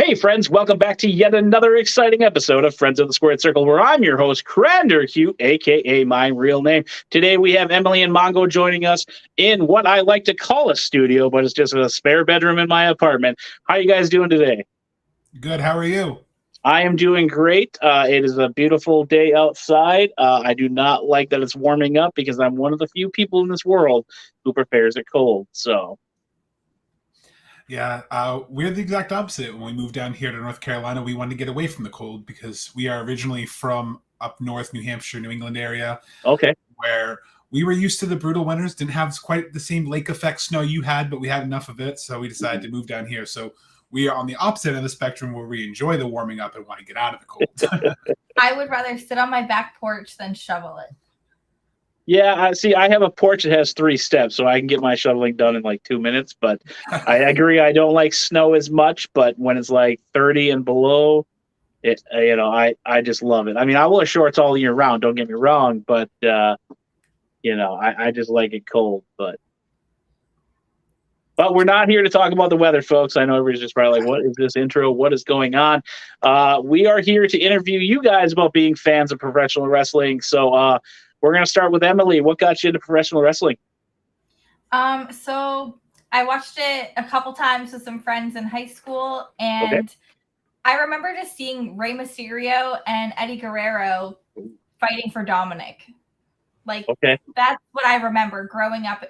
Hey, friends, welcome back to yet another exciting episode of Friends of the Squared Circle, where I'm your host, Crander Q, aka my real name. Today, we have Emily and Mongo joining us in what I like to call a studio, but it's just a spare bedroom in my apartment. How are you guys doing today? Good. How are you? I am doing great. It is a beautiful day outside. I do not like that it's warming up because I'm one of the few people in this world who prefers it cold. So, Yeah, we're the exact opposite. When we moved down here to North Carolina, we wanted to get away from the cold because we are originally from up north, New Hampshire, New England area, okay. where we were used to the brutal winters. Didn't have quite the same lake effect snow you had, but we had enough of it, so we decided to move down here. So we are on the opposite end of the spectrum where we enjoy the warming up and want to get out of the cold. I would rather sit on my back porch than shovel it. Yeah, I have a porch that has 3 steps, so I can get my shoveling done in like 2 minutes. But I agree, I don't like snow as much. But when it's like 30 and below, I just love it. I mean, I wear shorts all year round. Don't get me wrong, but I just like it cold. But we're not here to talk about the weather, folks. I know everybody's just probably like, "What is this intro? What is going on?" We are here to interview you guys about being fans of professional wrestling. So. We're going to start with Emily. What got you into professional wrestling? So I watched it a couple times with some friends in high school, and I remember just seeing Rey Mysterio and Eddie Guerrero fighting for Dominic. That's what I remember growing up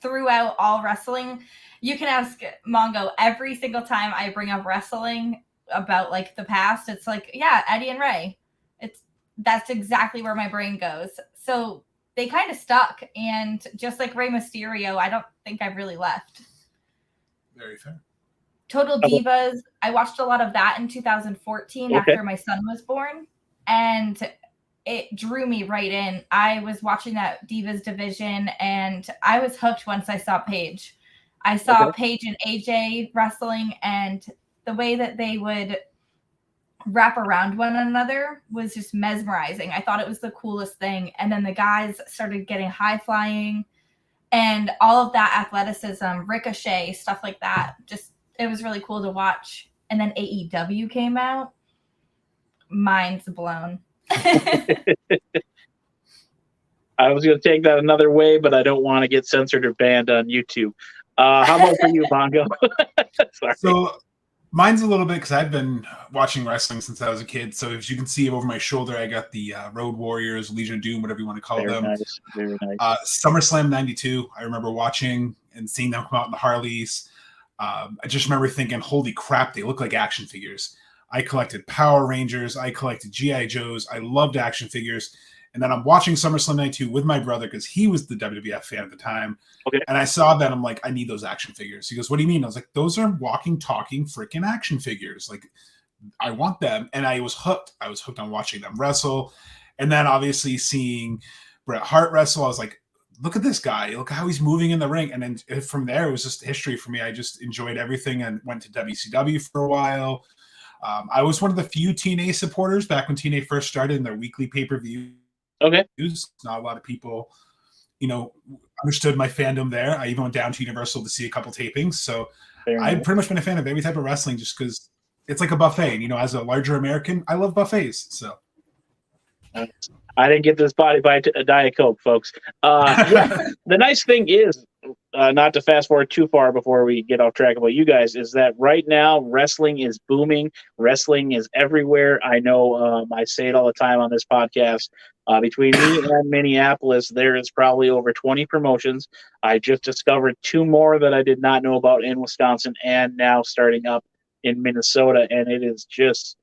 throughout all wrestling. You can ask Mongo every single time I bring up wrestling about like the past. It's like, yeah, Eddie and Rey. That's exactly where my brain goes. So they kind of stuck. And just like Rey Mysterio, I don't think I've really left. Very fair. Total Divas. I watched a lot of that in 2014 after my son was born. And it drew me right in. I was watching that Divas division and I was hooked once I saw Paige. I saw Paige and AJ wrestling, and the way that they would wrap around one another was just mesmerizing. I thought it was the coolest thing. And then the guys started getting high flying and all of that athleticism, Ricochet, stuff like that. Just, it was really cool to watch. And then AEW came out. Mind's blown. I was going to take that another way, but I don't want to get censored or banned on YouTube. How about for you, Mongo? Sorry. So mine's a little bit because I've been watching wrestling since I was a kid. So as you can see over my shoulder, I got the Road Warriors, Legion of Doom, whatever you want to call them. Nice. Very nice. SummerSlam 92, I remember watching and seeing them come out in the Harleys. I just remember thinking, holy crap, they look like action figures. I collected Power Rangers. I collected G.I. Joes. I loved action figures. And then I'm watching SummerSlam 92 with my brother because he was the WWF fan at the time. And I saw that. I'm like, I need those action figures. He goes, what do you mean? I was like, those are walking, talking freaking action figures. Like, I want them. And I was hooked. I was hooked on watching them wrestle. And then obviously seeing Bret Hart wrestle, I was like, look at this guy. Look how he's moving in the ring. And then from there, it was just history for me. I just enjoyed everything and went to WCW for a while. I was one of the few TNA supporters back when TNA first started in their weekly pay-per-view. Not a lot of people, understood my fandom there. I even went down to Universal to see a couple tapings. So I've pretty much been a fan of every type of wrestling just because it's like a buffet. And, as a larger American, I love buffets. So I didn't get this body by a Diet Coke, folks. The nice thing is, not to fast forward too far before we get off track about you guys, is that right now wrestling is booming. Wrestling is everywhere. I know I say it all the time on this podcast. Between me and Minneapolis, there is probably over 20 promotions. I just discovered 2 more that I did not know about in Wisconsin and now starting up in Minnesota. And it is just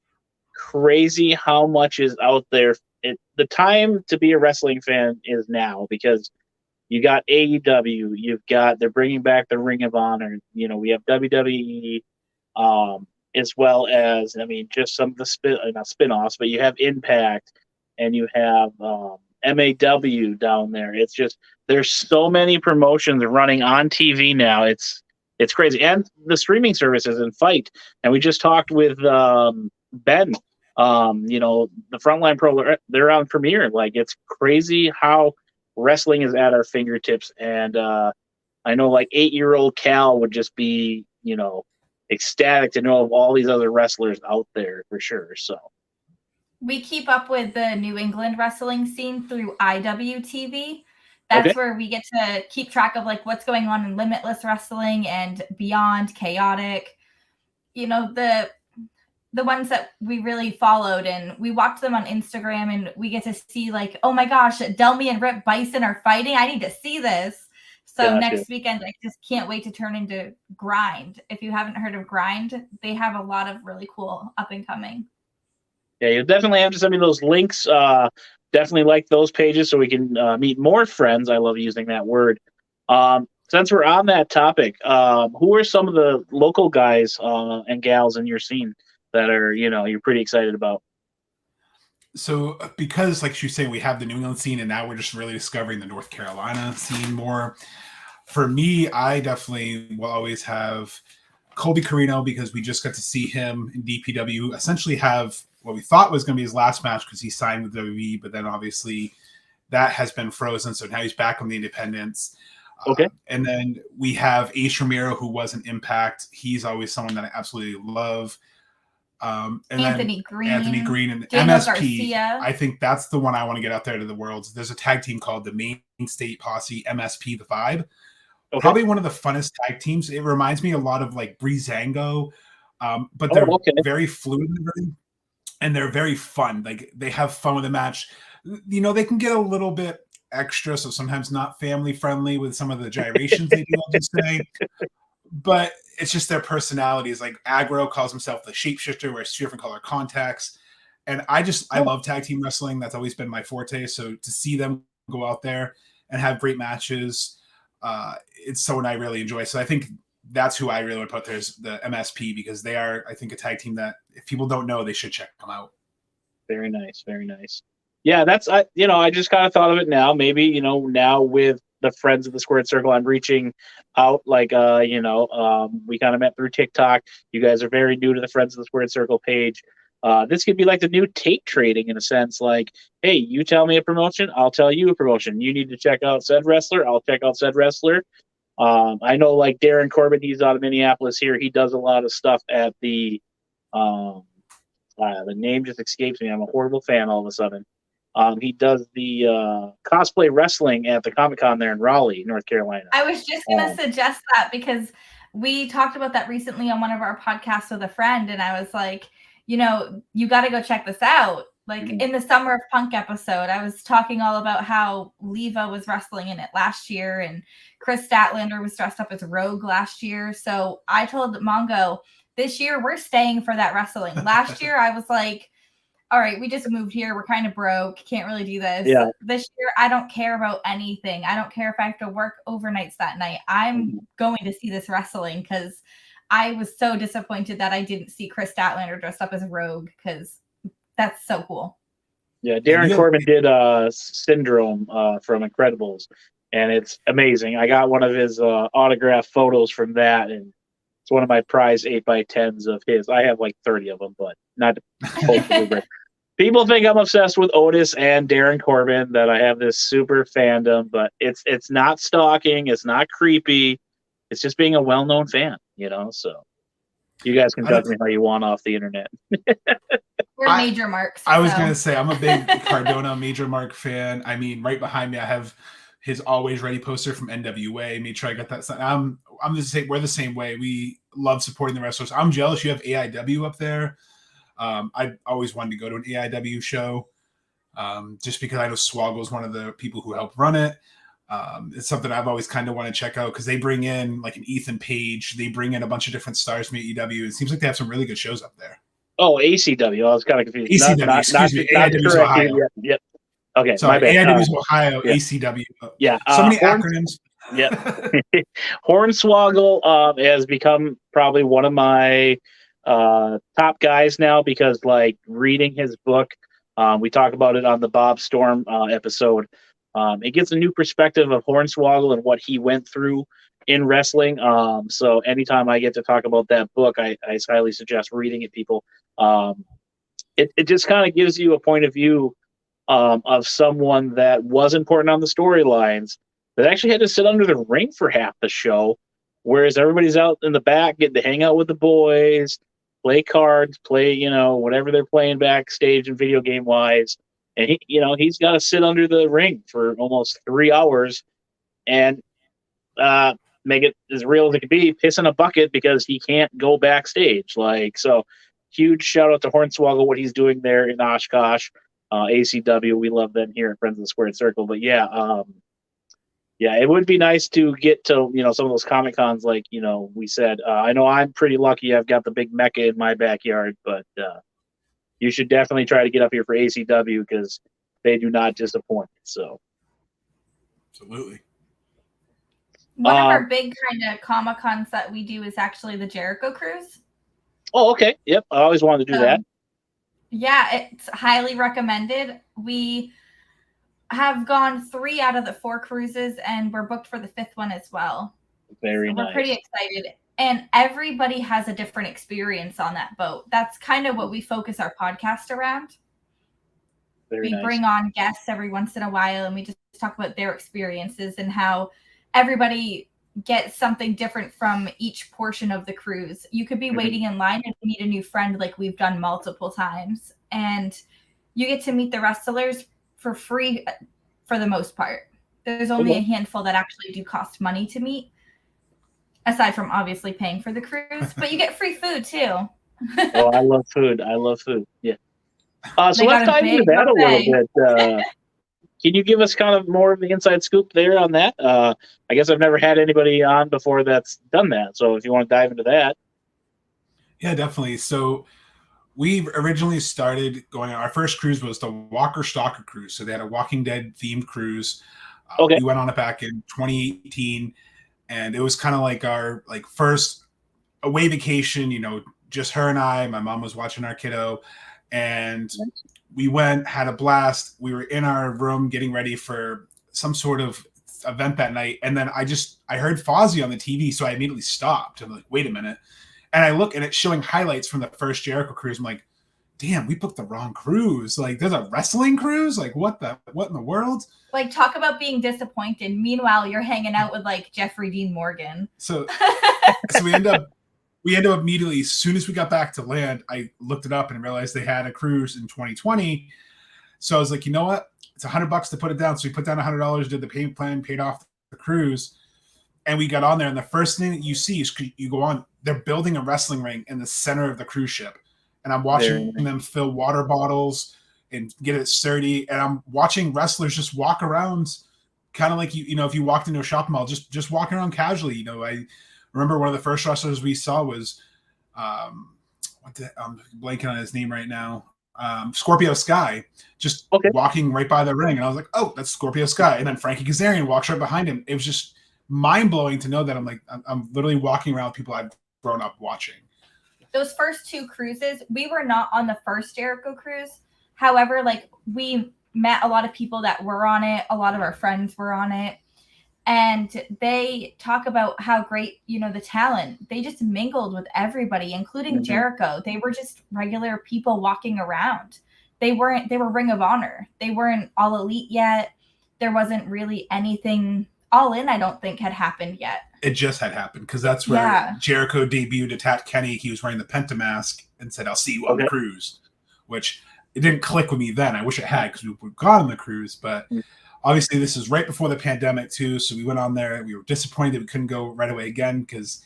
crazy how much is out there. The time to be a wrestling fan is now because you got AEW, they're bringing back the Ring of Honor. We have WWE, as well as, just some of the not spin-offs, but you have Impact and you have MAW down there. It's just, there's so many promotions running on TV now. It's crazy. And the streaming services in fight. And we just talked with Ben, the Frontline Pro, they're on Premiere. Like, it's crazy how wrestling is at our fingertips. And I know like 8-year-old Cal would just be, ecstatic to know of all these other wrestlers out there for sure. So we keep up with the New England wrestling scene through IWTV. That's where we get to keep track of like what's going on in Limitless Wrestling and Beyond, Chaotic. You know, the ones that we really followed, and we watch them on Instagram, and we get to see like, oh my gosh, Delmy and Rip Bison are fighting. I need to see this. So next weekend, I just can't wait to turn into Grind. If you haven't heard of Grind, they have a lot of really cool up and coming. Yeah, you definitely have to send me those links. Definitely like those pages so we can meet more friends. I love using that word. Since we're on that topic, who are some of the local guys and gals in your scene that are, you're pretty excited about? So because, like you say, we have the New England scene, and now we're just really discovering the North Carolina scene more. For me, I definitely will always have Colby Carino, because we just got to see him in DPW essentially have what we thought was going to be his last match because he signed with WWE, but then obviously that has been frozen. So now he's back on the independents. Okay. And then we have Ace Romero, who was an Impact. He's always someone that I absolutely love. And Anthony Green and Daniel MSP. Garcia. I think that's the one I want to get out there to the world. There's a tag team called the Main State Posse, MSP The Vibe. Okay. Probably one of the funnest tag teams. It reminds me a lot of like Breezango, but they're very fluid and they're very fun. Like they have fun with the match. They can get a little bit extra, so sometimes not family friendly with some of the gyrations they do, I'll just say. But it's just their personalities. Like Aggro calls himself the shapeshifter, wears different color contacts. And I love tag team wrestling. That's always been my forte. So to see them go out there and have great matches, it's someone I really enjoy. So I think that's who I really would put there, is the MSP, because they are, I think, a tag team that if people don't know, they should check them out. Very nice. Very nice. Yeah, I just kind of thought of it now. Maybe, now with the Friends of the Squared Circle, I'm reaching out like, we kind of met through TikTok. You guys are very new to the Friends of the Squared Circle page. This could be like the new tape trading in a sense. Like, hey, you tell me a promotion, I'll tell you a promotion. You need to check out said wrestler, I'll check out said wrestler. I know like Darren Corbin, he's out of Minneapolis here. He does a lot of stuff at the name just escapes me. I'm a horrible fan all of a sudden. He does the cosplay wrestling at the Comic-Con there in Raleigh, North Carolina. I was just going to suggest that because we talked about that recently on one of our podcasts with a friend, and I was like, you got to go check this out. Like in the Summer of Punk episode, I was talking all about how Leva was wrestling in it last year, and Chris Statlander was dressed up as Rogue last year. So I told Mongo, this year we're staying for that wrestling. Last year I was like, all right, we just moved here. We're kind of broke. Can't really do this. Yeah. This year, I don't care about anything. I don't care if I have to work overnights that night. I'm going to see this wrestling because I was so disappointed that I didn't see Chris Statlander dressed up as Rogue, because that's so cool. Yeah, Darren Corbin did Syndrome from Incredibles, and it's amazing. I got one of his autographed photos from that, and it's one of my prized 8x10s of his. I have like 30 of them, but not to people think I'm obsessed with Otis and Darren Corbin, that I have this super fandom, but it's not stalking, it's not creepy, it's just being a well-known fan, so you guys can judge me how you want off the internet. We're Major Marks. I was going to say, I'm a big Cardona Major Mark fan. I mean, right behind me, I have his Always Ready poster from NWA. Made sure I got that. I'm the same. We're the same way. We love supporting the wrestlers. I'm jealous you have AIW up there. I always wanted to go to an AIW show, just because I know Swoggle is one of the people who helped run it. It's something I've always kind of want to check out, because they bring in like an Ethan Page. They bring in a bunch of different stars from AEW. It seems like they have some really good shows up there. Oh, ACW. I was kind of confused. ACW, excuse me. AIW's Ohio. Yep. Okay, sorry, my bad. AIW's Ohio, yeah. ACW. Yeah. So many acronyms. Yeah. Hornswoggle has become probably one of my top guys now, because like reading his book, we talk about it on the Bob Storm episode. It gives a new perspective of Hornswoggle and what he went through in wrestling. So anytime I get to talk about that book, I highly suggest reading it, people. It just kind of gives you a point of view of someone that was important on the storylines, that actually had to sit under the ring for half the show, whereas everybody's out in the back getting to hang out with the boys, play cards, play, whatever they're playing backstage and video game wise. And he's got to sit under the ring for almost 3 hours and make it as real as it can be, piss in a bucket because he can't go backstage. So huge shout out to Hornswoggle, what he's doing there in Oshkosh. ACW, we love them here at Friends of the Squared Circle. But yeah, it would be nice to get to, some of those Comic Cons, like, we said. I know I'm pretty lucky. I've got the big Mecca in my backyard, but you should definitely try to get up here for ACW because they do not disappoint. So, absolutely. One of our big kind of Comic Cons that we do is actually the Jericho Cruise. Oh, okay. Yep. I always wanted to do that. Yeah, it's highly recommended. We have gone 3 out of the 4 cruises, and we're booked for the 5th one as well. Very nice. We're pretty excited. And everybody has a different experience on that boat. That's kind of what we focus our podcast around. We bring on guests every once in a while, and we just talk about their experiences and how everybody gets something different from each portion of the cruise. You could be waiting in line and meet a new friend like we've done multiple times. And you get to meet the wrestlers for free for the most part. There's only a handful that actually do cost money to meet, aside from obviously paying for the cruise. But you get free food too. Oh, I love food. Yeah. So let's dive into that a little bit. Can you give us kind of more of the inside scoop there on that? I guess I've never had anybody on before that's done that. So if you want to dive into that. Yeah, definitely. So we originally started going, our first cruise was the Walker Stalker Cruise. So they had a Walking Dead themed cruise. We went on it back in 2018, and it was kind of like our first away vacation, just her and I. My mom was watching our kiddo, and we went, had a blast. We were in our room getting ready for some sort of event that night. And then I heard Fozzy on the TV. So I immediately stopped. I'm like, wait a minute. And I look and it's showing highlights from the first Jericho cruise. I'm like, damn, we booked the wrong cruise. Like, there's a wrestling cruise? Like, what in the world? Like, talk about being disappointed. Meanwhile, you're hanging out with Jeffrey Dean Morgan. So we end up immediately, as soon as we got back to land, I looked it up and realized they had a cruise in 2020. So I was like, you know what? It's $100 to put it down. So we put down $100, did the payment plan, paid off the cruise, and we got on there. And the first thing that you see is you go on, they're building a wrestling ring in the center of the cruise ship. And I'm watching them fill water bottles and get it sturdy. And I'm watching wrestlers just walk around kind of like, if you walked into a shopping mall, just walking around casually. I remember one of the first wrestlers we saw was, I'm blanking on his name right now, Scorpio Sky, just walking right by the ring. And I was like, oh, that's Scorpio Sky. And then Frankie Kazarian walks right behind him. It was just mind-blowing to know that I'm literally walking around with people I've grown up watching. Those first 2 cruises, we were not on the first Jericho cruise. However, we met a lot of people that were on it. A lot of our friends were on it. And they talk about how great, the talent. They just mingled with everybody, including Jericho. They were just regular people walking around. They were Ring of Honor. They weren't All Elite yet. There wasn't really anything All In, I don't think, had happened yet. It just had happened because that's where Jericho debuted at Kenny. He was wearing the Penta mask and said, I'll see you on the cruise, which it didn't click with me then. I wish it had because we got on the cruise, but obviously this is right before the pandemic too. So we went on there. We were disappointed that we couldn't go right away again because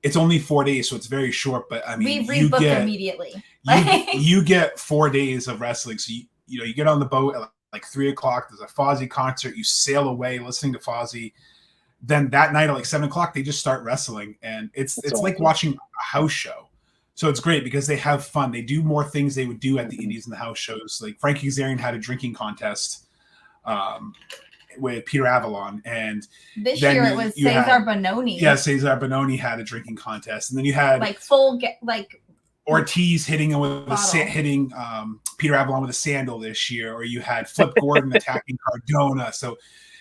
it's only 4 days. So it's very short, but I mean, we rebooked immediately. You get 4 days of wrestling. So you get on the boat at like 3:00. There's a Fozzy concert. You sail away listening to Fozzy. Then that night at 7:00, they just start wrestling, and it's like watching a house show. So it's great because they have fun. They do more things they would do at the Indies and the house shows. Like Frankie Kazarian had a drinking contest with Peter Avalon, and this year it was Cesar Bononi. Yeah, Cesar Bononi had a drinking contest, and then you had Ortiz hitting Peter Avalon with a sandal this year, or you had Flip Gordon attacking Cardona. So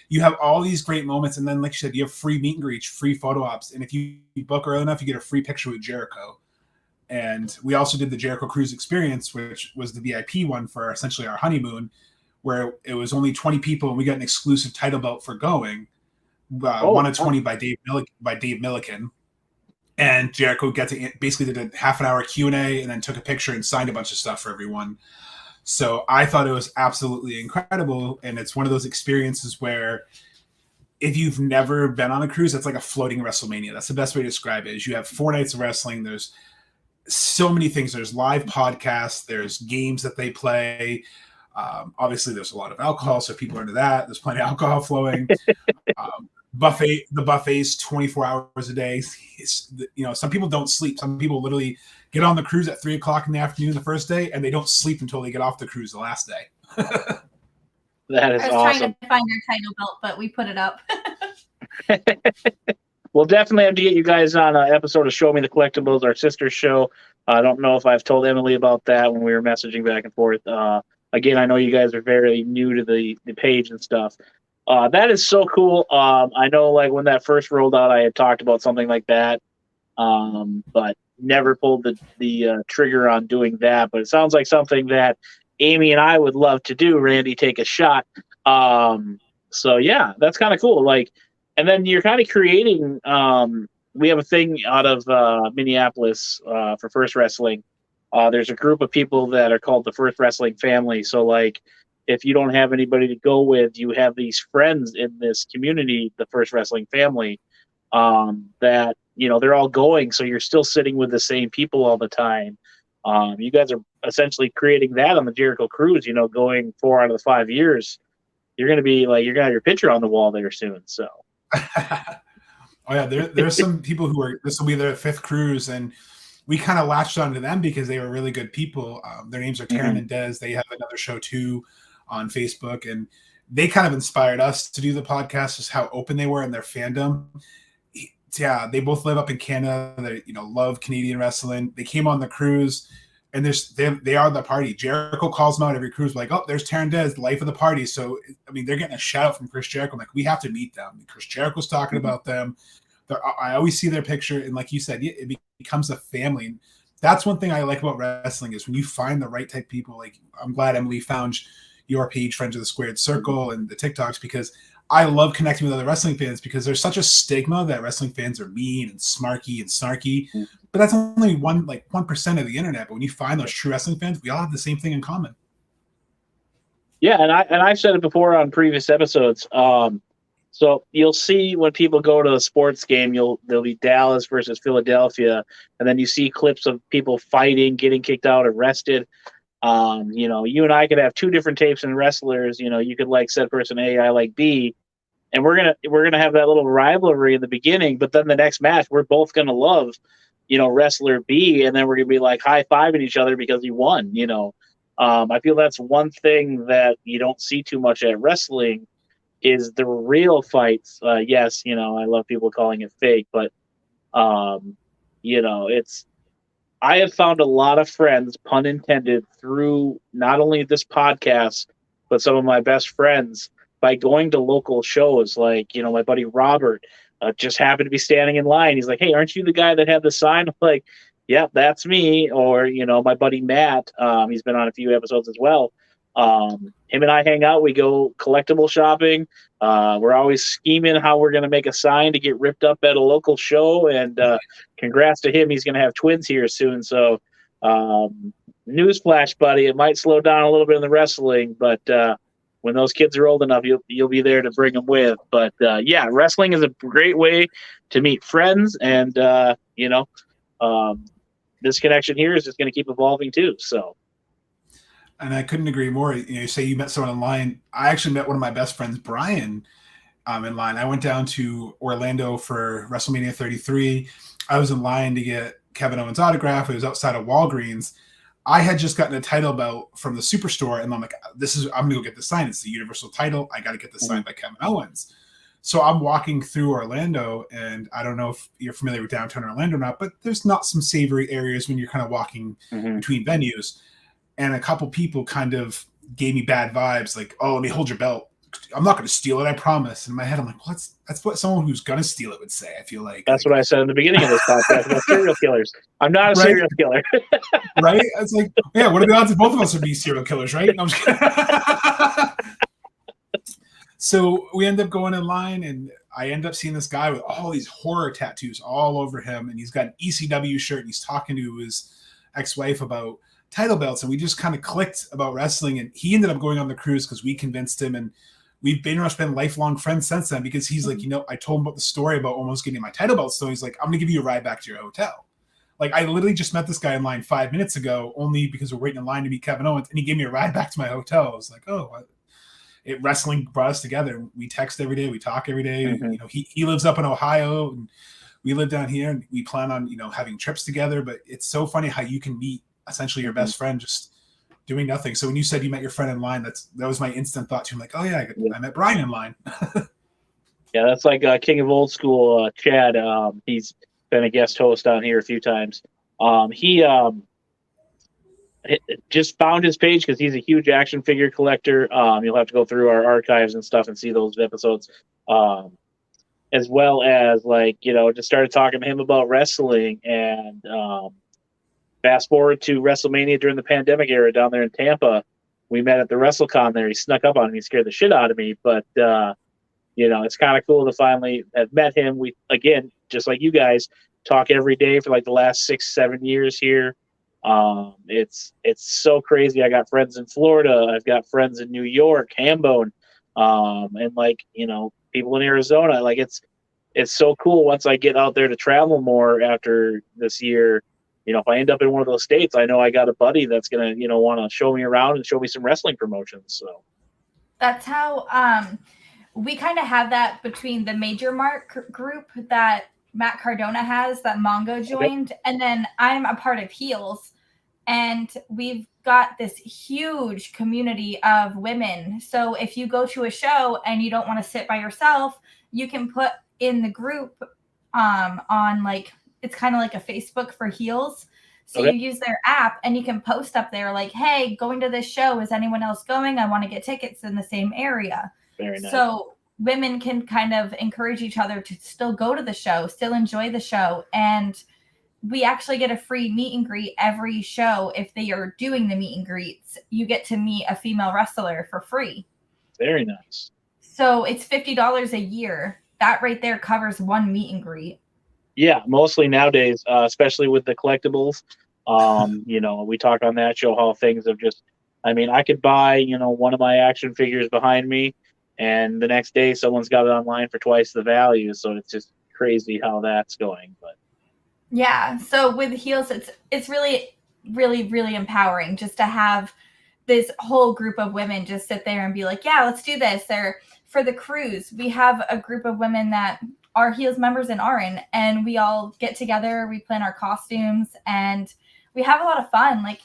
you have all these great moments, and then like you said, you have free meet and greets, free photo ops, and if you book early enough, you get a free picture with Jericho. And we also did the Jericho Cruise Experience, which was the VIP one for essentially our honeymoon, where it was only 20 people, and we got an exclusive title belt for going. 1 of 20 by Dave Milliken. And Jericho basically did a half an hour Q&A and then took a picture and signed a bunch of stuff for everyone. So I thought it was absolutely incredible. And it's one of those experiences where if you've never been on a cruise, it's like a floating WrestleMania. That's the best way to describe it. Is you have 4 nights of wrestling. There's so many things. There's live podcasts. There's games that they play. Obviously, there's a lot of alcohol, so people are into that. There's plenty of alcohol flowing. The buffets 24 hours a day. Some people don't sleep. Some people literally get on the cruise at 3:00 in the afternoon the first day, and they don't sleep until they get off the cruise the last day. That is awesome. I was trying to find your title belt, but we put it up. We'll definitely have to get you guys on an episode of Show Me the Collectibles, our sister show. I don't know if I've told Emily about that when we were messaging back and forth. Again, I know you guys are very new to the page and stuff. That is so cool. I know, like, when that first rolled out, I had talked about something like that, but never pulled the trigger on doing that. But it sounds like something that Amy and I would love to do. Randy, take a shot. So yeah, that's kind of cool. Like, and then you're kind of creating. We have a thing out of Minneapolis for First Wrestling. There's a group of people that are called the First Wrestling Family. So, like, if you don't have anybody to go with, you have these friends in this community, the First Wrestling Family, that, they're all going. So you're still sitting with the same people all the time. You guys are essentially creating that on the Jericho Cruise, going 4 out of the 5 years. You're going to be like, you're going to have your picture on the wall there soon. So. Oh yeah. There's some people this will be their 5th cruise, and we kind of latched onto them because they were really good people. Their names are Taryn and Des. They have another show too on Facebook, and they kind of inspired us to do the podcast, just how open they were in their fandom. Yeah, they both live up in Canada. They love Canadian wrestling. They came on the cruise, and they are the party. Jericho calls them out every cruise, like, oh, there's Taryn Des, life of the party. So I mean, they're getting a shout out from Chris Jericho. I'm like, we have to meet them. Chris Jericho's talking about them. I always see their picture, and like you said, it becomes a family. And that's one thing I like about wrestling is when you find the right type of people. Like, I'm glad Emily found your page, Friends of the Squared Circle, and the TikToks, because I love connecting with other wrestling fans, because there's such a stigma that wrestling fans are mean and smarky and snarky. But that's only 1% of the internet. But when you find those true wrestling fans, we all have the same thing in common. Yeah, and I've said it before on previous episodes. So you'll see when people go to a sports game, there'll be Dallas versus Philadelphia, and then you see clips of people fighting, getting kicked out, arrested. You and I could have 2 different tapes in wrestlers. You could like said person A, I like B, and we're gonna have that little rivalry in the beginning. But then the next match, we're both gonna love, wrestler B, and then we're gonna be like high-fiving each other because he won. I feel that's one thing that you don't see too much at wrestling. Is the real fights. Yes, I love people calling it fake, but it's. I have found a lot of friends, pun intended, through not only this podcast, but some of my best friends by going to local shows. Like, my buddy Robert just happened to be standing in line. He's like, "Hey, aren't you the guy that had the sign?" I'm like, "Yeah, that's me." Or, my buddy Matt, he's been on a few episodes as well. Him and I hang out. We go collectible shopping. We're always scheming how we're going to make a sign to get ripped up at a local show. And congrats to him. He's going to have twins here soon. So newsflash, buddy, it might slow down a little bit in the wrestling, but when those kids are old enough, you'll be there to bring them with. But yeah, wrestling is a great way to meet friends. And, this connection here is just going to keep evolving too. So. And I couldn't agree more. You say you met someone online. I actually met one of my best friends, Brian, in line. I went down to Orlando for WrestleMania 33. I was in line to get Kevin Owens' autograph. It was outside of Walgreens. I had just gotten a title belt from the Superstore, and I'm like, I'm going to go get this signed. It's the Universal title. I got to get this signed by Kevin Owens. So I'm walking through Orlando, and I don't know if you're familiar with downtown Orlando or not, but there's not some savory areas when you're kind of walking between venues. And a couple people kind of gave me bad vibes, like, "Oh, let me hold your belt. I'm not going to steal it, I promise." And in my head, I'm like, well, that's what someone who's going to steal it would say. I feel like that's what I said in the beginning of this podcast about serial killers. I'm not a serial killer, right? It's like, yeah, what are the odds that both of us would be serial killers, right? No, I'm just kidding. So we end up going in line, and I end up seeing this guy with all these horror tattoos all over him, and he's got an ECW shirt, and he's talking to his ex-wife about title belts, and we just kind of clicked about wrestling, and he ended up going on the cruise because we convinced him, and we've pretty much been lifelong friends since then, because he's like, I told him about the story about almost getting my title belt, so he's like, I'm gonna give you a ride back to your hotel. Like, I literally just met this guy in line 5 minutes ago, only because we're waiting in line to meet Kevin Owens, and he gave me a ride back to my hotel. I was like, wrestling brought us together. We text every day, we talk every day. He lives up in Ohio, and we live down here, and we plan on having trips together. But it's so funny how you can meet essentially your best friend just doing nothing. So when you said you met your friend in line, that was my instant thought to him, like, oh yeah, I met Brian in line. Yeah, that's like King of Old School, Chad. He's been a guest host on here a few times. He just found his page because he's a huge action figure collector. You'll have to go through our archives and stuff and see those episodes. As well as just started talking to him about wrestling, and fast forward to WrestleMania during the pandemic era down there in Tampa. We met at the WrestleCon there. He snuck up on me, scared the shit out of me, but it's kind of cool to finally have met him. We, again, just like you guys, talk every day for like the last 6-7 years here. It's so crazy. I got friends in Florida. I've got friends in New York, Hambone, and people in Arizona. Like it's so cool once I get out there to travel more after this year. If I end up in one of those states, I know I got a buddy that's gonna want to show me around and show me some wrestling promotions. So that's how we kind of have that between the Major Mark group that Matt Cardona has, that Mongo joined, and then I'm a part of Heels, and we've got this huge community of women. So if you go to a show and you don't want to sit by yourself, you can put in the group on it's kind of like a Facebook for Heels. So you use their app and you can post up there like, hey, going to this show, is anyone else going? I want to get tickets in the same area. Very nice. So women can kind of encourage each other to still go to the show, still enjoy the show. And we actually get a free meet and greet every show. If they are doing the meet and greets, you get to meet a female wrestler for free. Very nice. So it's $50 a year. That right there covers one meet and greet. Yeah, mostly nowadays, especially with the collectibles. We talk on that show how things have just, I could buy, one of my action figures behind me, and the next day someone's got it online for twice the value. So it's just crazy how that's going. But yeah, so with Heels, it's really, really, really empowering just to have this whole group of women just sit there and be like, yeah, let's do this. Or for the cruise, we have a group of women that are Heels members and aren't, and we all get together, we plan our costumes, and we have a lot of fun. Like,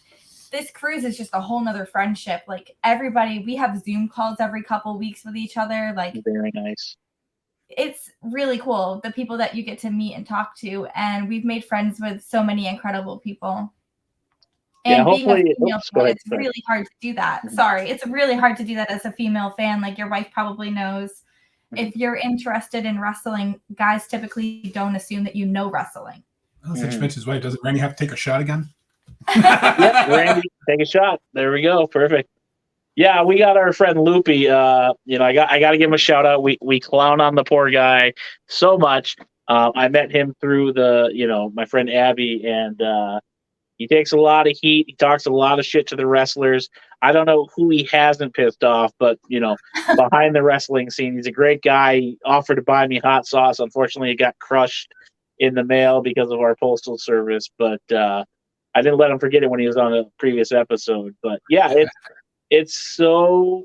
this cruise is just a whole nother friendship. Like, everybody, we have Zoom calls every couple weeks with each other. Like, very nice. It's really cool, the people that you get to meet and talk to, and we've made friends with so many incredible people. And being a female fan, it's really hard to do that. Sorry, it's really hard to do that as a female fan. Like, your wife probably knows. If you're interested in wrestling, guys typically don't assume that you know wrestling. Oh, such Mitch's wife. Doesn't Randy have to take a shot again? Yep, Randy, take a shot. There we go. Perfect. Yeah, we got our friend Loopy. I got to give him a shout out. We clown on the poor guy so much. I met him through my friend Abby, and he takes a lot of heat. He talks a lot of shit to the wrestlers. I don't know who he hasn't pissed off, but behind the wrestling scene, he's a great guy. He offered to buy me hot sauce. Unfortunately, it got crushed in the mail because of our postal service, but I didn't let him forget it when he was on a previous episode. But yeah, it's so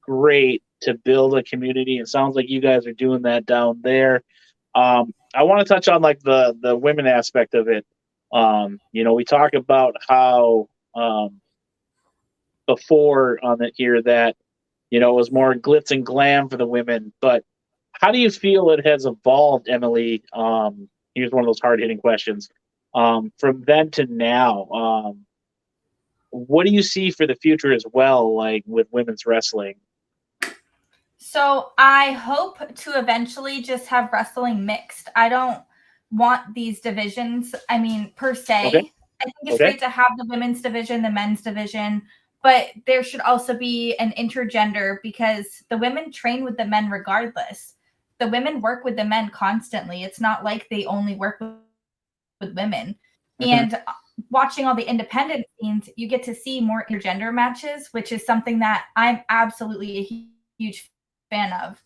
great to build a community. It sounds like you guys are doing that down there. I want to touch on the women aspect of it. We talk about how before on it here that it was more glitz and glam for the women, but how do you feel it has evolved, Emily? Here's one of those hard-hitting questions. From then to now, what do you see for the future as well, like with women's wrestling? So I hope to eventually just have wrestling mixed. I don't want these divisions, per se. Okay. I think it's great to have the women's division, the men's division, but there should also be an intergender, because the women train with the men regardless. the women work with the men constantly. It's not like they only work with women. And watching all the independent scenes, you get to see more intergender matches, which is something that I'm absolutely a huge fan of.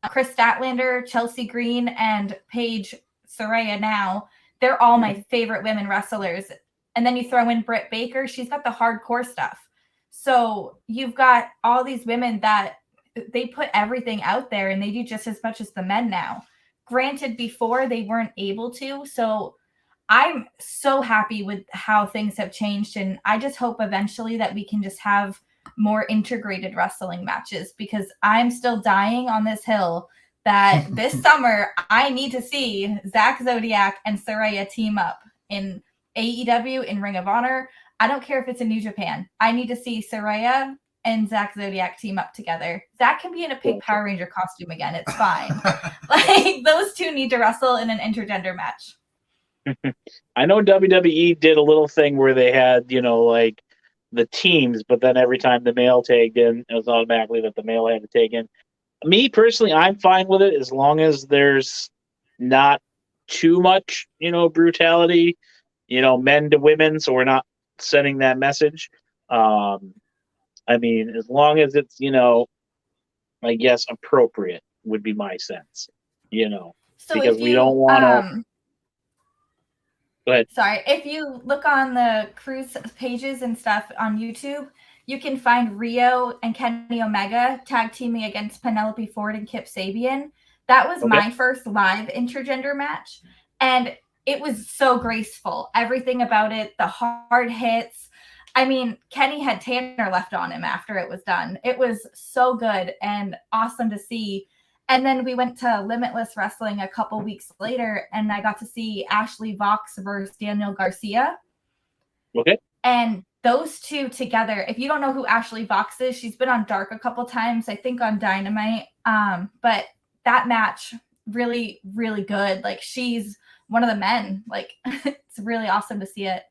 Chris Statlander, Chelsea Green, and Paige Saraya now, they're all my favorite women wrestlers. And then you throw in Britt Baker, she's got the hardcore stuff. So you've got all these women that they put everything out there, and they do just as much as the men now. Granted, before they weren't able to. So I'm so happy with how things have changed. And I just hope eventually that we can just have more integrated wrestling matches, because I'm still dying on this hill that this summer I need to see Zach Zodiac and Saraya team up in AEW, in Ring of Honor. I don't care if it's in New Japan. I need to see Saraya and Zach Zodiac team up together. Zach can be in a pink Power Ranger costume again. It's fine. Like, those two need to wrestle in an intergender match. I know WWE did a little thing where they had, like the teams, but then every time the male tagged in, it was automatically that the male had to take in. Me personally, I'm fine with it as long as there's not too much, brutality, men to women, so we're not sending that message. I mean, as long as it's, I guess appropriate would be my sense, So because we don't want to. Go ahead. Sorry, if you look on the Cruise pages and stuff on YouTube, you can find Rio and Kenny Omega tag teaming against Penelope Ford and Kip Sabian. That was my first live intergender match, and it was so graceful. Everything about it, the hard hits. I mean, Kenny had Tanner left on him after it was done. It was so good and awesome to see. And then we went to Limitless Wrestling a couple weeks later, and I got to see Ashley Vox versus Daniel Garcia. Okay. And those two together, if you don't know who Ashley Vox is, she's been on Dark a couple times, I think on Dynamite. But that match, really, really good. Like, she's one of the men. Like, it's really awesome to see it.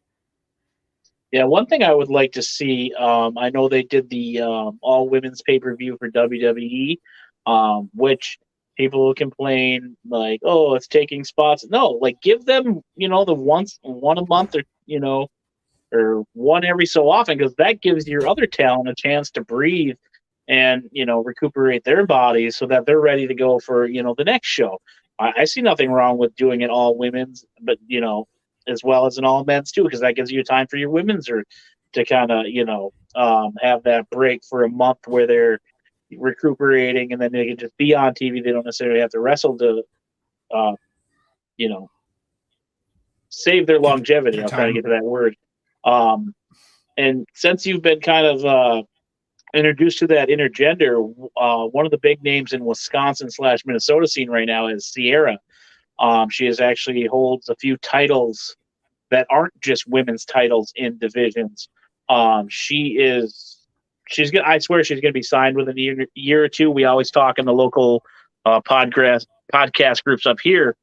Yeah, one thing I would like to see, I know they did the all women's pay-per-view for WWE, which people will complain like, oh, it's taking spots. No, like, give them, the one a month, or, or one every so often, because that gives your other talent a chance to breathe and, recuperate their bodies so that they're ready to go for, the next show. I see nothing wrong with doing it all women's, but, as well as an all men's too, because that gives you time for your women's or to kind of, have that break for a month where they're recuperating, and then they can just be on TV. They don't necessarily have to wrestle to, save their longevity. I'm trying to get to that word. And since you've been kind of introduced to that intergender, one of the big names in Wisconsin/Minnesota scene right now is Sierra. She actually holds a few titles that aren't just women's titles in divisions. She's gonna. I swear she's gonna be signed within a year or two. We always talk in the local podcast groups up here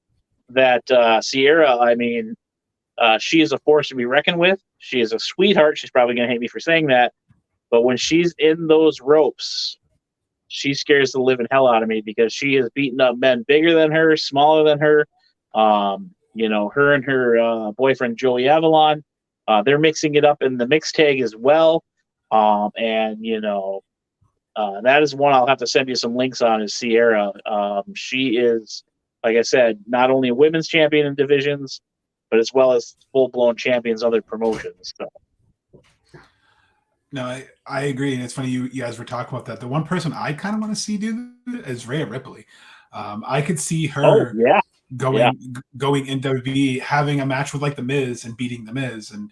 that Sierra. I mean, she is a force to be reckoned with. She is a sweetheart. She's probably gonna hate me for saying that, but when she's in those ropes, she scares the living hell out of me, because she has beaten up men bigger than her, smaller than her. Her and her boyfriend Joey Avalon, they're mixing it up in the mixed tag as well. That is one I'll have to send you some links on, is Sierra. She is, like I said, not only a women's champion in divisions, but as well as full-blown champions other promotions. So. No, I agree, and it's funny you guys were talking about that. The one person I kind of want to see do it is Rhea Ripley. I could see her going in WWE, having a match with like The Miz and beating The Miz, and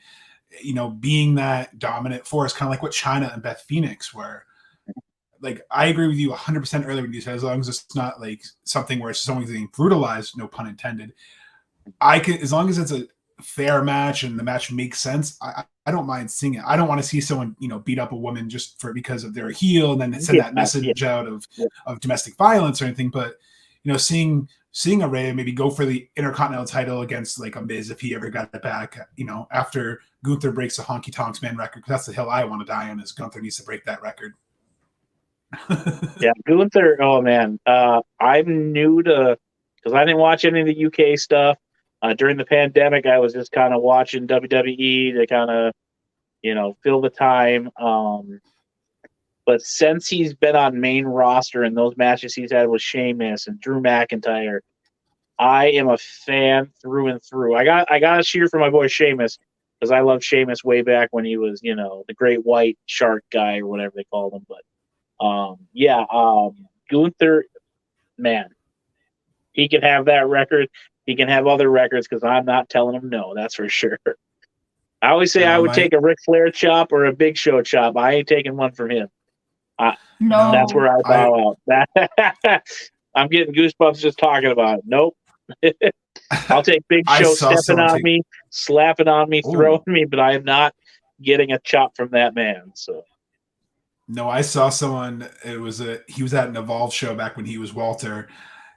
being that dominant force, kind of like what Chyna and Beth Phoenix were. Like, I agree with you 100% earlier when you said, as long as it's not like something where someone's getting brutalized, no pun intended. As long as it's a fair match and the match makes sense, I don't mind seeing it. I don't want to see someone, beat up a woman just because of their heel and then send that message out of domestic violence or anything. But, seeing a Rhea maybe go for the Intercontinental title against like a Miz if he ever got it back, after Gunther breaks the Honky Tonks Man record, because that's the hill I want to die on, is Gunther needs to break that record. Yeah, Gunther. Oh man, I'm new to because I didn't watch any of the UK stuff during the pandemic. I was just kind of watching WWE to kind of fill the time. But since he's been on main roster and those matches he's had with Sheamus and Drew McIntyre, I am a fan through and through. I got a cheer for my boy Sheamus because I loved Sheamus way back when he was the Great White Shark guy or whatever they called him. But Gunther, man, he can have that record. He can have other records because I'm not telling him no. That's for sure. I always say I would take a Ric Flair chop or a Big Show chop. I ain't taking one from him. No, that's where I bow out. I'm getting goosebumps just talking about it. Nope. I'll take Big Show stepping on me, slapping on me, throwing me, but I am not getting a chop from that man. So. No, I saw someone. He was at an Evolve show back when he was Walter,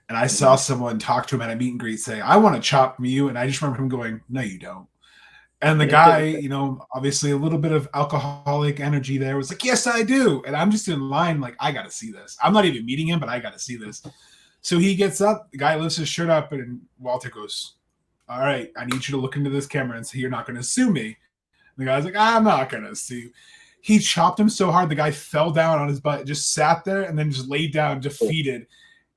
and I saw someone talk to him at a meet and greet say, "I want to chop you," and I just remember him going, "No, you don't." And the guy, obviously a little bit of alcoholic energy there, was like, "Yes, I do." And I'm just in line, like, I got to see this. I'm not even meeting him, but I got to see this. So he gets up, the guy lifts his shirt up, and Walter goes, "All right, I need you to look into this camera and say you're not going to sue me." And the guy's like, "I'm not going to sue you." He chopped him so hard, the guy fell down on his butt, just sat there, and then just laid down defeated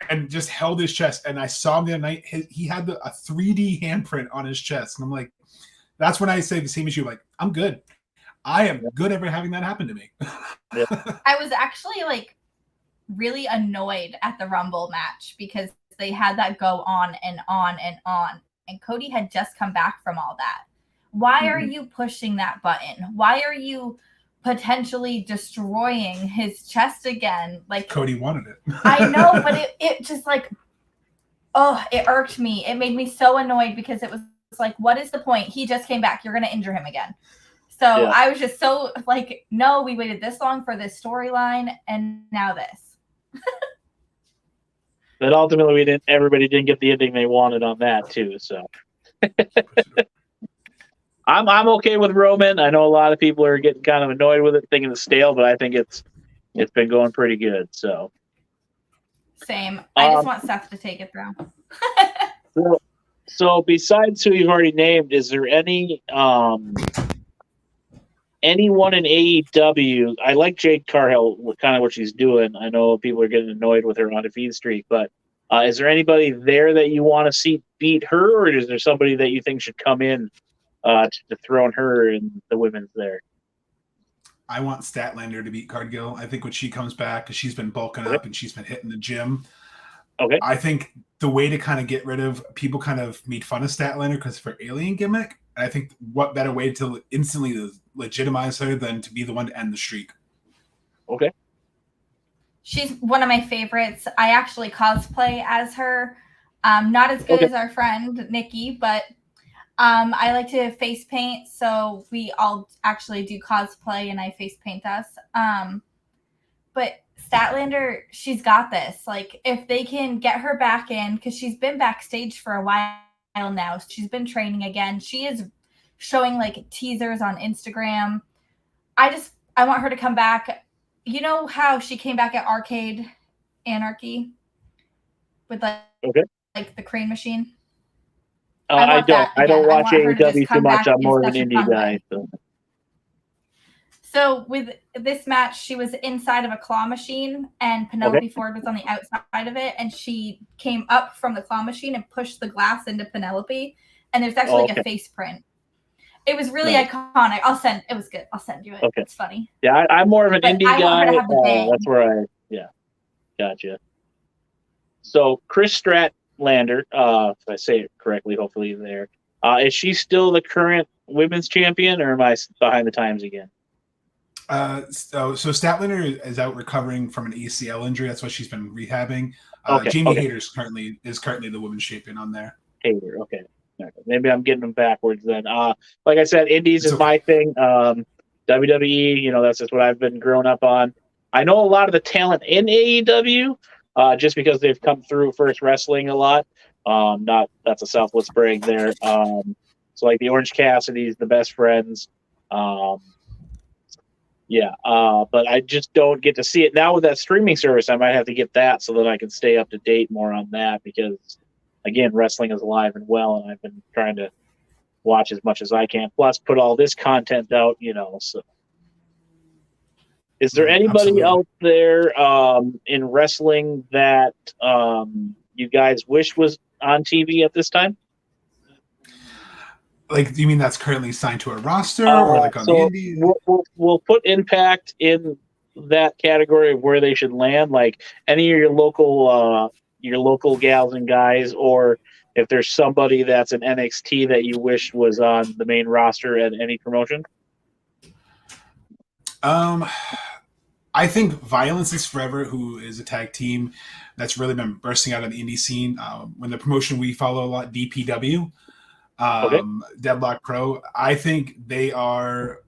and just held his chest. And I saw him the other night. He had a 3D handprint on his chest. And I'm like, that's when I say the same as you. Like, I'm good. I am good ever having that happen to me. I was actually really annoyed at the Rumble match because they had that go on and on and on. And Cody had just come back from all that. Why are you pushing that button? Why are you potentially destroying his chest again? Like, Cody wanted it. I know, but it just it irked me. It made me so annoyed because it was like, what is the point? He just came back. You're going to injure him again. So I was just so no, we waited this long for this storyline, and now this. But ultimately, everybody didn't get the ending they wanted on that too. So. I'm okay with Roman. I know a lot of people are getting kind of annoyed with it, thinking it's stale, but I think it's been going pretty good. So same. I just want Seth to take it through. so besides who you've already named, is there anyone in AEW? I like Jade Cargill, kind of what she's doing. I know people are getting annoyed with her undefeated streak, but is there anybody there that you want to see beat her, or is there somebody that you think should come in to throwing her in the women's there? I want Statlander to beat Cargill. I think when she comes back, because she's been bulking up and she's been hitting the gym. Okay. I think the way to kind of get rid of people kind of made fun of Statlander because of her alien gimmick. And I think what better way to instantly legitimize her than to be the one to end the streak. Okay. She's one of my favorites. I actually cosplay as her. Not as good as our friend Nikki, but I like to face paint, so we all actually do cosplay, and I face paint us. But Statlander, she's got this. If they can get her back in, because she's been backstage for a while now. She's been training again. She is showing teasers on Instagram. I want her to come back. You know how she came back at Arcade Anarchy with the crane machine? I don't watch AEW too much. I'm more of an indie guy. So with this match, she was inside of a claw machine, and Penelope Ford was on the outside of it, and she came up from the claw machine and pushed the glass into Penelope, and there's actually a face print. It was really iconic. It was good. I'll send you it. Okay. It's funny. Yeah, I'm more of an indie guy. That's where gotcha. So Chris Statlander, if I say it correctly, hopefully there. Is she still the current women's champion, or am I behind the times again? So Statlander is out recovering from an ACL injury. That's why she's been rehabbing. Jamie Hayter is currently the women's champion on there. Hayter, okay. Maybe I'm getting them backwards then. Like I said, indies is my thing. WWE, that's just what I've been growing up on. I know a lot of the talent in AEW, just because they've come through First Wrestling a lot. That's a selfless brag there. So the Orange Cassidy's, the Best Friends. Yeah, but I just don't get to see it now with that streaming service. I might have to get that so that I can stay up to date more on that because, again, wrestling is alive and well, and I've been trying to watch as much as I can. Plus, put all this content out, So, is there anybody Absolutely. out there in wrestling that you guys wish was on TV at this time? Like, do you mean that's currently signed to a roster or like on the So indie? we'll put Impact in that category of where they should land. Like any of your local gals and guys, or if there's somebody that's an NXT that you wish was on the main roster at any promotion. I think Violence is Forever, who is a tag team that's really been bursting out of the indie scene. When the promotion we follow a lot, DPW, Okay. Deadlock Pro, I think they are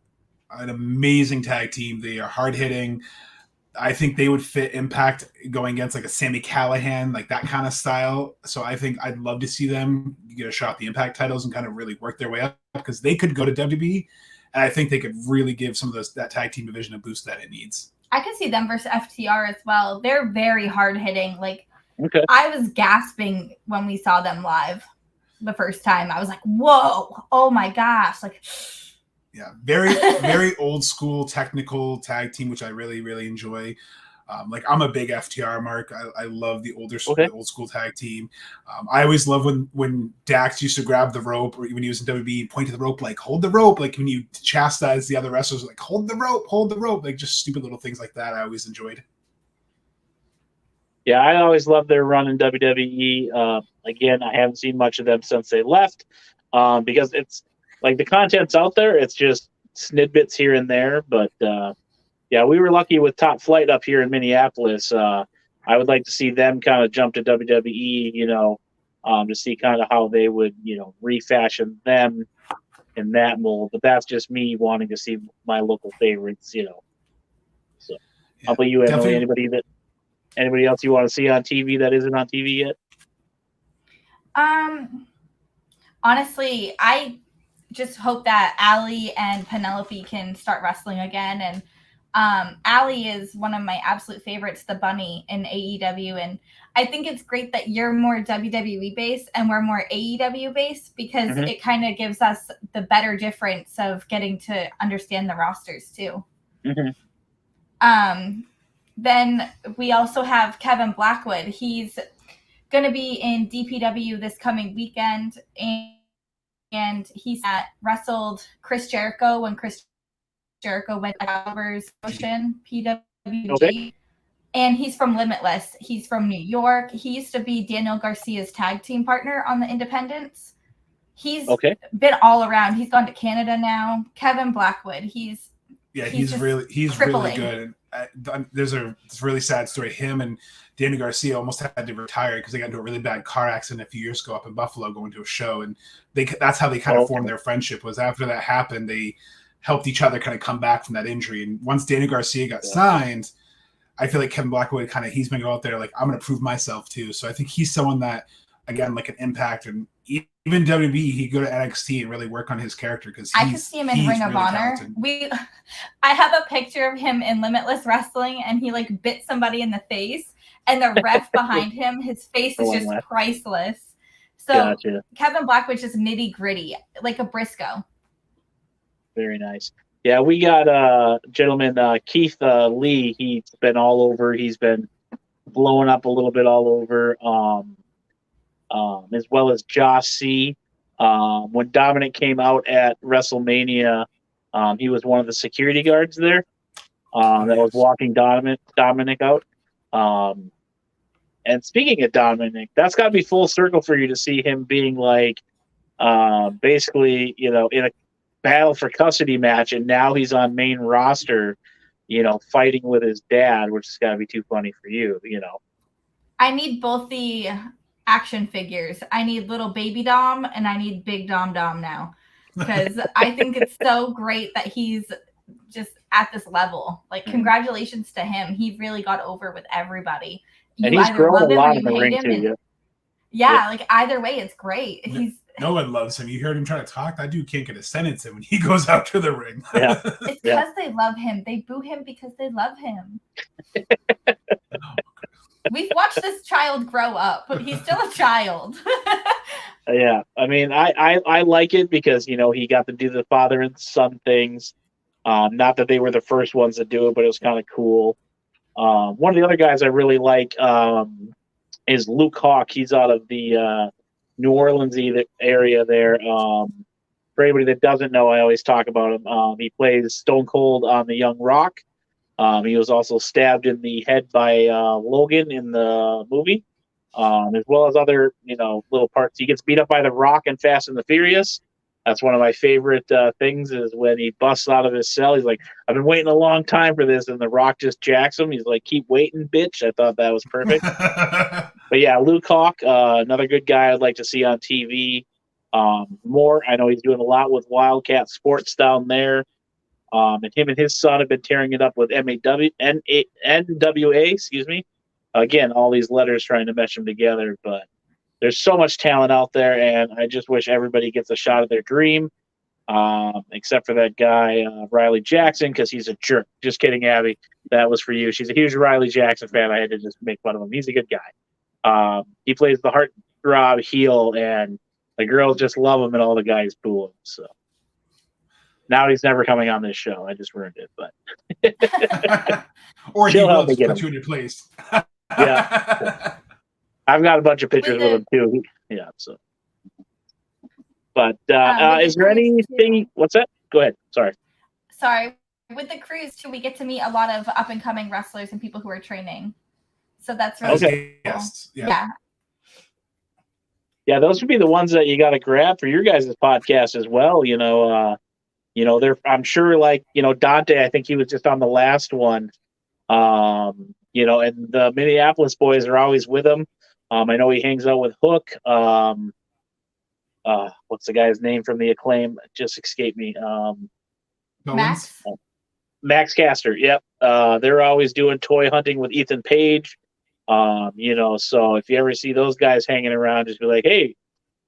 an amazing tag team. They are hard hitting. I think they would fit Impact going against like a Sami Callihan, like that kind of style. So I think I'd love to see them get a shot at the Impact titles and kind of really work their way up because they could go to WWE, and I think they could really give some of that tag team division a boost that it needs. I could see them versus FTR as well. They're very hard hitting. Like, Okay. I was gasping when we saw them live the first time. I was like, whoa, oh my gosh. Like, yeah, very, very old school technical tag team, which I really, really enjoy. Like I'm a big FTR mark. I love the the old school tag team. I always love when Dax used to grab the rope, or when he was in WWE, point to the rope, like hold the rope. Like when you chastise the other wrestlers, like hold the rope. Like just stupid little things like that. I always enjoyed. Yeah, I always loved their run in WWE. Again, I haven't seen much of them since they left because it's like the content's out there. It's just snidbits here and there. But yeah, we were lucky with Top Flight up here in Minneapolis. I would like to see them kind of jump to WWE, to see kind of how they would, refashion them in that mold. But that's just me wanting to see my local favorites, So, how about you, Emily? Anybody else you want to see on TV that isn't on TV yet? Honestly, I just hope that Allie and Penelope can start wrestling again. And Allie is one of my absolute favorites, the bunny in AEW. And I think it's great that you're more WWE based and we're more AEW based because it kind of gives us the better difference of getting to understand the rosters too. Then we also have Kevin Blackwood. He's going to be in DPW this coming weekend, and he's wrestled Chris Jericho when Chris Jericho went to Calver's Ocean, PWG. Okay. And he's from Limitless. He's from New York. He used to be Daniel Garcia's tag team partner on the Independents. He's been all around. He's gone to Canada now. Kevin Blackwood. He's really good. And there's a really sad story. Him and Danny Garcia almost had to retire because they got into a really bad car accident a few years ago up in Buffalo going to a show, and that's how they kind of formed their friendship. Was after that happened, they helped each other kind of come back from that injury. And once Danny Garcia got signed, I feel like Kevin Blackwood he's been going out there like I'm going to prove myself too. So I think he's someone that again like an Impact and even WWE, he go to NXT and really work on his character because I could see him in Ring of Honor. I have a picture of him in Limitless Wrestling, and he like bit somebody in the face, and the ref behind him, his face is just priceless. So Kevin Blackwood's just nitty gritty, like a Briscoe. Very nice. Yeah, we got gentleman Keith Lee. He's been all over. He's been blowing up a little bit all over. As well as Josh C. When Dominic came out at WrestleMania, he was one of the security guards there that was walking Dominic out. And speaking of Dominic, that's got to be full circle for you to see him being like basically, in a battle for custody match, and now he's on main roster, fighting with his dad, which has got to be too funny for you, I need both the action figures. I need little baby Dom and I need big Dom now because I think it's so great that he's just at this level. Like, congratulations to him. He really got over with everybody. And he's grown a lot in the ring too. Yeah, like either way, it's great. No one loves him. You heard him trying to talk. That dude can't get a sentence in when he goes out to the ring. Yeah. It's because they love him. They boo him because they love him. We've watched this child grow up, but he's still a child. Yeah, I mean, I like it because he got to do the father and son things. Not that they were the first ones to do it, but it was kind of cool. One of the other guys I really like is Luke Hawk. He's out of the New Orleans area there. For anybody that doesn't know, I always talk about him. He plays Stone Cold on The Young Rock. He was also stabbed in the head by Logan in the movie, as well as other little parts. He gets beat up by The Rock in Fast and the Furious. That's one of my favorite things is when he busts out of his cell. He's like, I've been waiting a long time for this. And The Rock just jacks him. He's like, keep waiting, bitch. I thought that was perfect. But yeah, Luke Hawk, another good guy I'd like to see on TV more. I know he's doing a lot with Wildcat Sports down there. And him and his son have been tearing it up with NWA, excuse me. Again, all these letters trying to mesh them together, but there's so much talent out there, and I just wish everybody gets a shot at their dream, except for that guy, Riley Jackson, because he's a jerk. Just kidding, Abby. That was for you. She's a huge Riley Jackson fan. I had to just make fun of him. He's a good guy. He plays the heartthrob heel, and the girls just love him, and all the guys boo him. So now he's never coming on this show. I just ruined it, but or he will just put you in your place. Yeah. I've got a bunch of pictures with him too. Yeah. So, but is there anything? What's that? Go ahead. Sorry. With the cruise too, we get to meet a lot of up and coming wrestlers and people who are training. So that's really okay. Cool. Yes. Yeah, those would be the ones that you got to grab for your guys' podcast as well. They're. I'm sure, like Dante. I think he was just on the last one. And the Minneapolis boys are always with him. I know he hangs out with Hook. What's the guy's name from the Acclaim? It just escaped me. Max Caster. Yep. They're always doing toy hunting with Ethan Page. So if you ever see those guys hanging around, just be like, hey,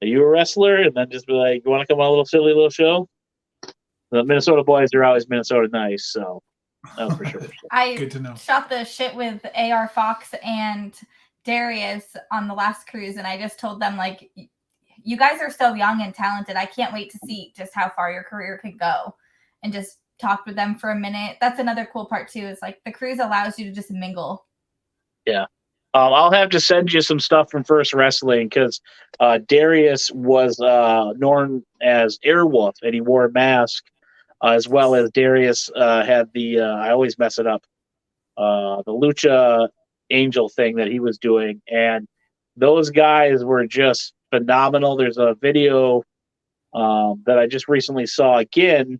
are you a wrestler? And then just be like, you want to come on a little silly little show? The Minnesota boys are always Minnesota nice, so that's for sure. Good to know. Shot the shit with AR Fox and Darius on the last cruise, and I just told them, like, you guys are so young and talented. I can't wait to see just how far your career could go, and just talked with them for a minute. That's another cool part too, is like the cruise allows you to just mingle. Yeah. I'll have to send you some stuff from First Wrestling because Darius was known as Airwolf, and he wore a mask, as well as Darius had the I always mess it up, the Lucha Angel thing that he was doing, and those guys were just phenomenal. There's a video that I just recently saw again,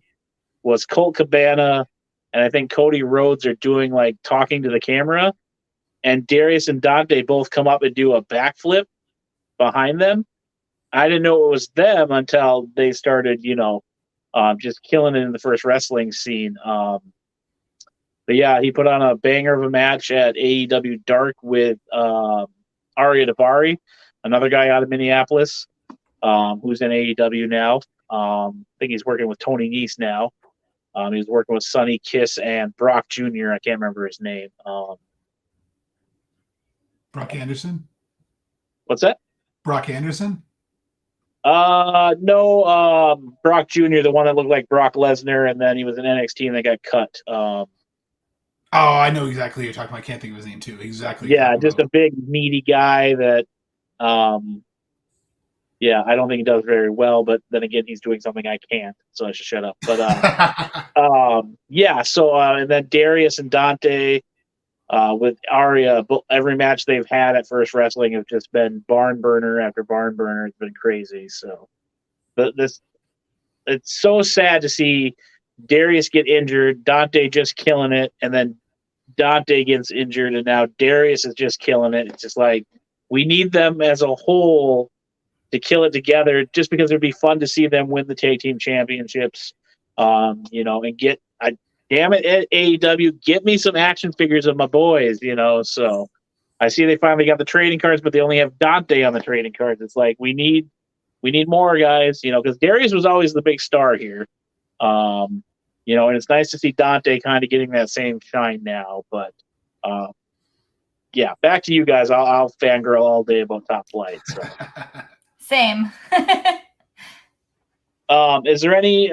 was Colt Cabana and I think Cody Rhodes are doing like talking to the camera, and Darius and Dante both come up and do a backflip behind them. I didn't know it was them until they started, just killing it in the First Wrestling scene. But yeah, he put on a banger of a match at AEW Dark with Arya Davari, another guy out of Minneapolis, who's in AEW now. I think he's working with Tony Nese now. He's working with Sonny Kiss and Brock Jr. I can't remember his name. Brock Anderson? What's that? Brock Anderson? No, Brock Jr., the one that looked like Brock Lesnar, and then he was in NXT and they got cut. I know exactly who you're talking about. I can't think of his name too. Exactly. Yeah, just a big meaty guy that I don't think he does very well, but then again, he's doing something I can't, so I should shut up. But and then Darius and Dante with Arya, every match they've had at First Wrestling have just been barn burner after barn burner. It's been crazy. So it's so sad to see Darius get injured, Dante just killing it, and then Dante gets injured, and now Darius is just killing it. It's just like we need them as a whole to kill it together, just because it'd be fun to see them win the tag team championships, and get. Damn it, AEW, get me some action figures of my boys, So I see they finally got the trading cards, but they only have Dante on the trading cards. It's like we need more guys, because Darius was always the big star here. And it's nice to see Dante kind of getting that same shine now. But yeah, back to you guys. I'll fangirl all day about Top Flight. So. Same. Is there any,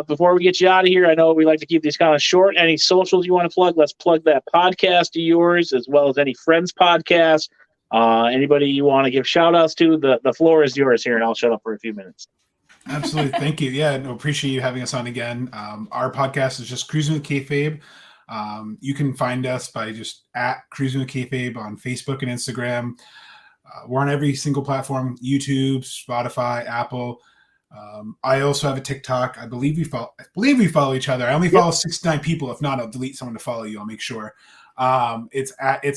before we get you out of here, I know we like to keep these kind of short, any socials you want to plug? Let's plug that podcast of yours, as well as any friends podcast. Anybody you want to give shout outs to, the floor is yours here, and I'll shut up for a few minutes. Absolutely. Thank you. Yeah, no, appreciate you having us on again. Our podcast is just Cruising with Kayfabe. You can find us by just at Cruising with Kayfabe on Facebook and Instagram. We're on every single platform: YouTube, Spotify, Apple. I also have a TikTok. I believe we follow each other. I only follow 69 people. If not, I'll delete someone to follow you. I'll make sure. It's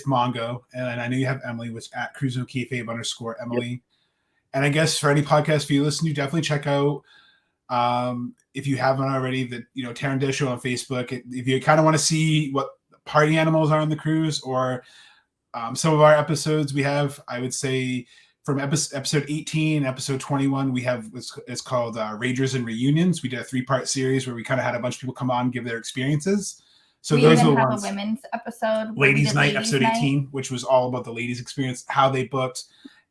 Mongo, and I know you have Emily, which at Cruising with Kayfabe _Emily. Yep. And I guess for any podcast you listen to, definitely check out, if you haven't already, the Tarandis Show on Facebook. If you kind of want to see what party animals are on the cruise, or some of our episodes we have, I would say from episode 18, episode 21, we have it's called Ragers and Reunions. We did a 3-part series where we kind of had a bunch of people come on and give their experiences. So we those are the have ones. A women's episode, Ladies Night, episode 18, which was all about the ladies' experience, how they booked.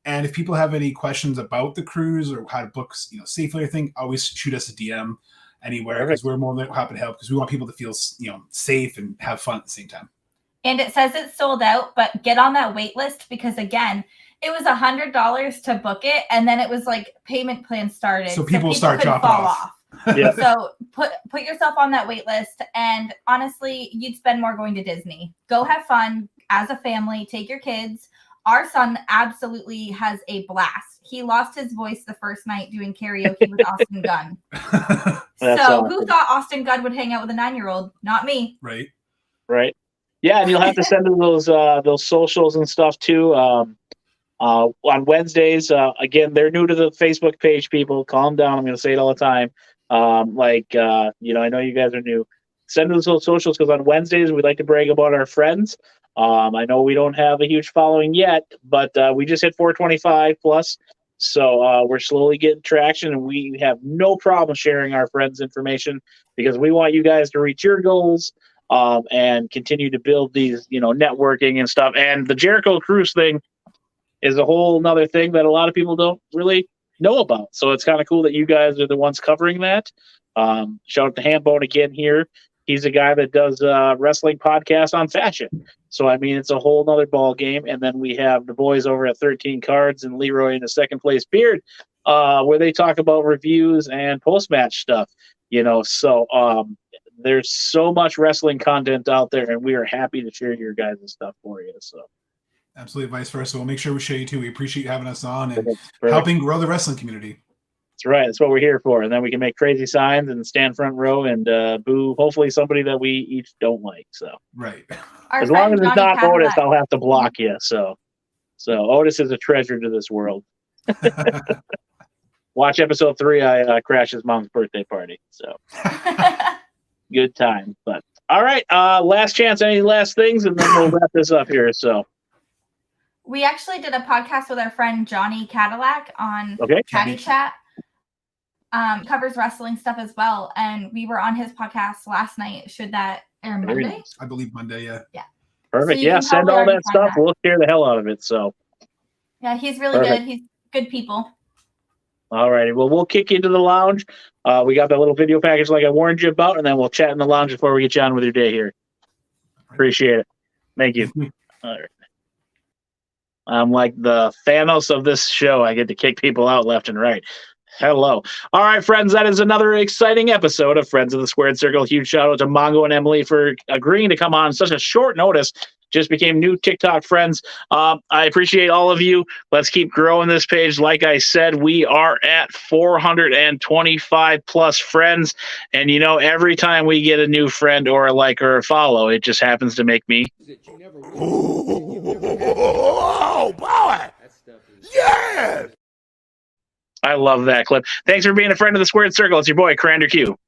And if people have any questions about the cruise or how to book, safely or anything, always shoot us a DM anywhere, because we're more than happy to help, because we want people to feel, safe and have fun at the same time. And it says it's sold out, but get on that wait list, because again, it was $100 to book it, and then it was like payment plan started, so people start dropping off. Yeah. So put yourself on that wait list, and honestly, you'd spend more going to Disney. Go have fun as a family. Take your kids. Our son absolutely has a blast. He lost his voice the first night doing karaoke with Austin Gunn. So awesome. Who thought Austin Gunn would hang out with a 9-year-old? Not me. Right. Yeah, and you'll have to send them those socials and stuff too. On Wednesdays, again, they're new to the Facebook page. People, calm down. I'm going to say it all the time. I know you guys are new. Send those socials, because on Wednesdays we like to brag about our friends. I know we don't have a huge following yet, but we just hit 425 plus. So we're slowly getting traction, and we have no problem sharing our friends' information, because we want you guys to reach your goals and continue to build these, networking and stuff. And the Jericho Cruise thing is a whole nother thing that a lot of people don't really know about. So it's kind of cool that you guys are the ones covering that. Shout out to Hambone again here. He's a guy that does wrestling podcast on fashion. So, it's a whole nother ball game. And then we have the boys over at 13 Cards and Leroy in the second place Beard, where they talk about reviews and post-match stuff, So there's so much wrestling content out there, and we are happy to share your guys' stuff for you. So. Absolutely, vice versa. We'll make sure we show you too. We appreciate you having us on and helping grow the wrestling community. That's right. That's what we're here for. And then we can make crazy signs and stand front row and boo, hopefully, somebody that we each don't like. So right. As long as it's not Otis, I'll have to block you. So Otis is a treasure to this world. Watch episode 3. I crash his mom's birthday party. So good time. But all right, last chance. Any last things, and then we'll wrap this up here. So. We actually did a podcast with our friend Johnny Cadillac on Chatty Chat. Covers wrestling stuff as well, and we were on his podcast last night. Should that air Monday? I believe Monday. Yeah. Perfect. So send all that stuff. We'll share the hell out of it. So. Yeah, he's really good. He's good people. All righty. Well, we'll kick you into the lounge. We got that little video package like I warned you about, and then we'll chat in the lounge before we get you on with your day here. Appreciate it. Thank you. All right. I'm like the Thanos of this show. I get to kick people out left and right. Hello. All right, friends, that is another exciting episode of Friends of the Squared Circle. Huge shout out to Mongo and Emily for agreeing to come on such a short notice. Just became new TikTok friends. I appreciate all of you. Let's keep growing this page. Like I said, we are at 425 plus friends. And every time we get a new friend or a like or a follow, it just happens to make me. Oh, boy. Yes. I love that clip. Thanks for being a friend of the Squared Circle. It's your boy, Commander Q.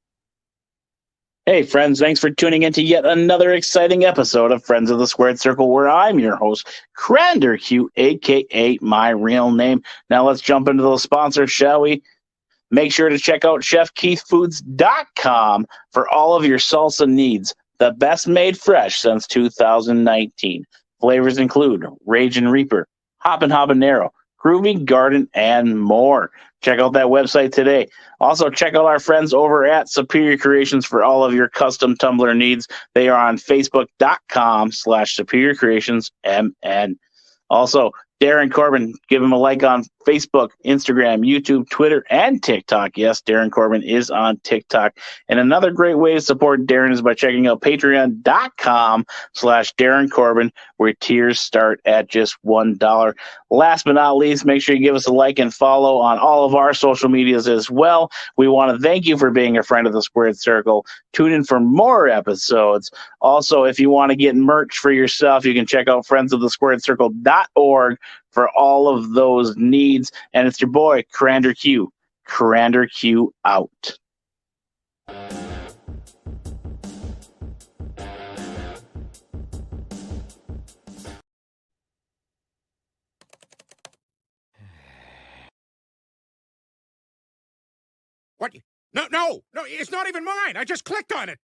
Hey, friends, thanks for tuning in to yet another exciting episode of Friends of the Squared Circle, where I'm your host, Crander Q, aka my real name. Now let's jump into the sponsors, shall we? Make sure to check out ChefKeithFoods.com for all of your salsa needs. The best made fresh since 2019. Flavors include Ragin' Reaper, Hoppin' Habanero, Groovy Garden, and more. Check out that website today. Also, check out our friends over at Superior Creations for all of your custom tumbler needs. They are on Facebook.com/Superior Creations MN. Also, Darren Corbin, give him a like on Facebook, Instagram, YouTube, Twitter, and TikTok. Yes, Darren Corbin is on TikTok. And another great way to support Darren is by checking out patreon.com/Darren Corbin, where tiers start at just $1. Last but not least, make sure you give us a like and follow on all of our social medias as well. We want to thank you for being a friend of the Squared Circle. Tune in for more episodes. Also, if you want to get merch for yourself, you can check out friendsofthesquaredcircle.org for all of those needs. And it's your boy, Crander Q. Crander Q out. What? No, it's not even mine. I just clicked on it.